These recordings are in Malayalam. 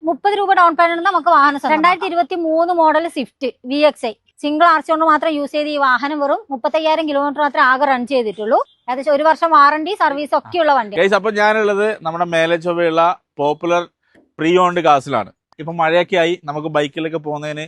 30 രൂപ ഡൗൺ പേയ്മെന്റ് നമുക്ക് വാഹനം 2023 model Swift VXI single arch കൊണ്ട് മാത്രം യൂസ് ചെയ്ത് ഈ വാഹനം വെറും 35,000 കിലോമീറ്റർ മാത്രമേ ആകെ റൺ ചെയ്തിട്ടുള്ളൂ. ഏകദേശം 1 വർഷം വാറണ്ടി സർവീസ് ഒക്കെ ഉള്ള വണ്ടി. അപ്പൊ ഞാനുള്ളത് നമ്മുടെ മേലെ ചൊവ്വയുള്ള പോപ്പുലർ പ്രീ ഓൺഡ് കാസിലാണ്. ഇപ്പൊ മഴയൊക്കെ ആയി, നമുക്ക് ബൈക്കിലൊക്കെ പോകുന്നതിന്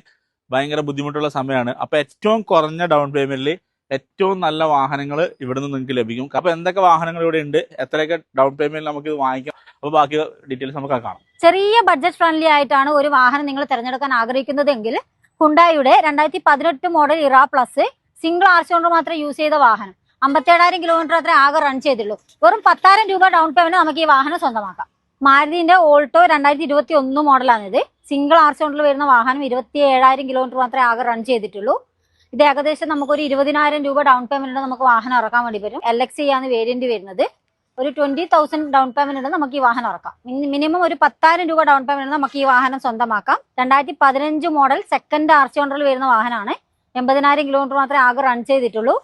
ഭയങ്കര ബുദ്ധിമുട്ടുള്ള സമയമാണ്. അപ്പൊ ഏറ്റവും കുറഞ്ഞ ഡൗൺ പേയ്മെന്റിൽ ഏറ്റവും നല്ല വാഹനങ്ങൾ ഇവിടെ നിന്ന് നിങ്ങൾക്ക് ലഭിക്കും. അപ്പൊ എന്തൊക്കെ വാഹനങ്ങൾ ഇവിടെ ഉണ്ട്, എത്രയൊക്കെ ഡൗൺ പേയ്മെന്റിൽ നമുക്ക് ഇത് വാങ്ങിക്കാം, അപ്പൊ ബാക്കി ഡീറ്റെയിൽസ് നമുക്ക് കാണാം. ചെറിയ ബഡ്ജറ്റ് ഫ്രണ്ട്ലി ആയിട്ടാണ് ഒരു വാഹനം നിങ്ങൾ തിരഞ്ഞെടുക്കാൻ ആഗ്രഹിക്കുന്നതെങ്കിൽ ഹുണ്ടായിയുടെ 2018 മോഡൽ ഇറ പ്ലസ് സിംഗിൾ ആർച്ച് കൊണ്ട് മാത്രം യൂസ് ചെയ്ത വാഹനം 57,000 കിലോമീറ്റർ അത്ര ആകെ റൺ ചെയ്തുള്ളൂ. വെറും 10,000 രൂപ ഡൗൺ പേയ്മെന്റ് നമുക്ക് ഈ വാഹനം സ്വന്തമാക്കാം. മാരുതിന്റെ ഓൾട്ടോ 2021 മോഡലാണിത്. സിംഗിൾ ആർച്ച് കൊണ്ടിൽ വരുന്ന വാഹനം 27,000 കിലോമീറ്റർ മാത്രമേ ആകെ റൺ ചെയ്തിട്ടുള്ളൂ. ഇത് ഏകദേശം നമുക്കൊരു 20,000 രൂപ ഡൗൺ പേയ്മെന്റ് നമുക്ക് വാഹനം ഇറക്കാൻ വേണ്ടി വരും. LXI ആണ് വേരിയന്റ് വരുന്നത്. ഒരു 20,000 ഡൗൺ പേയ്മെന്റ് നമുക്ക് ഈ വാഹനം ഇറക്കാം. മിനിമം ഒരു 10,000 രൂപ ഡൗൺ പേയ്മെന്റ് നമുക്ക് ഈ വാഹനം സ്വന്തമാക്കാം. 2015 മോഡൽ സെക്കൻഡ് ആർച്ച് കൊണ്ടിൽ വരുന്ന വാഹനമാണ്. 80,000 കിലോമീറ്റർ മാത്രമേ ആകെ റൺ ചെയ്തിട്ടുള്ളൂ.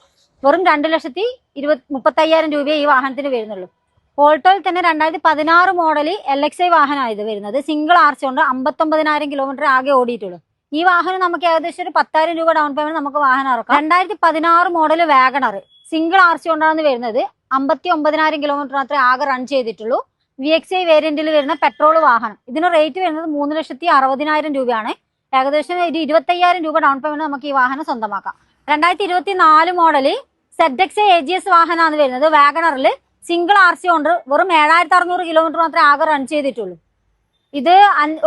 വെറും 2,35,000 രൂപയെ ഈ വാഹനത്തിന് വരുന്നുള്ളൂ. ഓൾട്ടോയിൽ തന്നെ 2016 മോഡൽ LXI വാഹനമാണ് ഇത് വരുന്നത്. സിംഗിൾ ആർച്ച് കൊണ്ട് 59,000 കിലോമീറ്റർ ആകെ ഓടിയിട്ടുള്ളൂ. ഈ വാഹനം നമുക്ക് ഏകദേശം ഒരു 10,000 രൂപ ഡൗൺ പേയ്മെന്റ് നമുക്ക് വാഹനം ഇറക്കാം. 2016 മോഡൽ വാഗണർ സിംഗിൾ ആർച്ച് കൊണ്ടാണ് വരുന്നത്. 59,000 കിലോമീറ്റർ മാത്രമേ ആകെ റൺ ചെയ്തിട്ടുള്ളൂ. VXI വേരിയന്റിൽ വരുന്ന പെട്രോൾ വാഹനം. ഇതിന് റേറ്റ് വരുന്നത് 3,60,000 രൂപയാണ്. ഏകദേശം ഒരു 25,000 രൂപ ഡൗൺ പേയ്മെന്റ് നമുക്ക് ഈ വാഹനം സ്വന്തമാക്കാം. 2024 മോഡൽ ZXi AGS വാഹനമാണ് വരുന്നത്. വാഗണറിൽ സിംഗിൾ ആർച്ച് കൊണ്ട് വെറും 7,600 കിലോമീറ്റർ മാത്രമേ ആകെ റൺ ചെയ്തിട്ടുള്ളൂ. ഇത്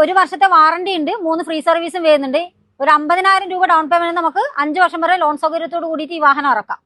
1 വർഷത്തെ വാറണ്ടി ഉണ്ട്. 3 ഫ്രീ സർവീസും വരുന്നുണ്ട്. ഒരു 50,000 രൂപ ഡൗൺ പേയ്മെന്റ് നമുക്ക് 5 വർഷം വരെ ലോൺ സൗകര്യത്തോട് കൂടിയിട്ട് ഈ വാഹനം ഇറക്കാം.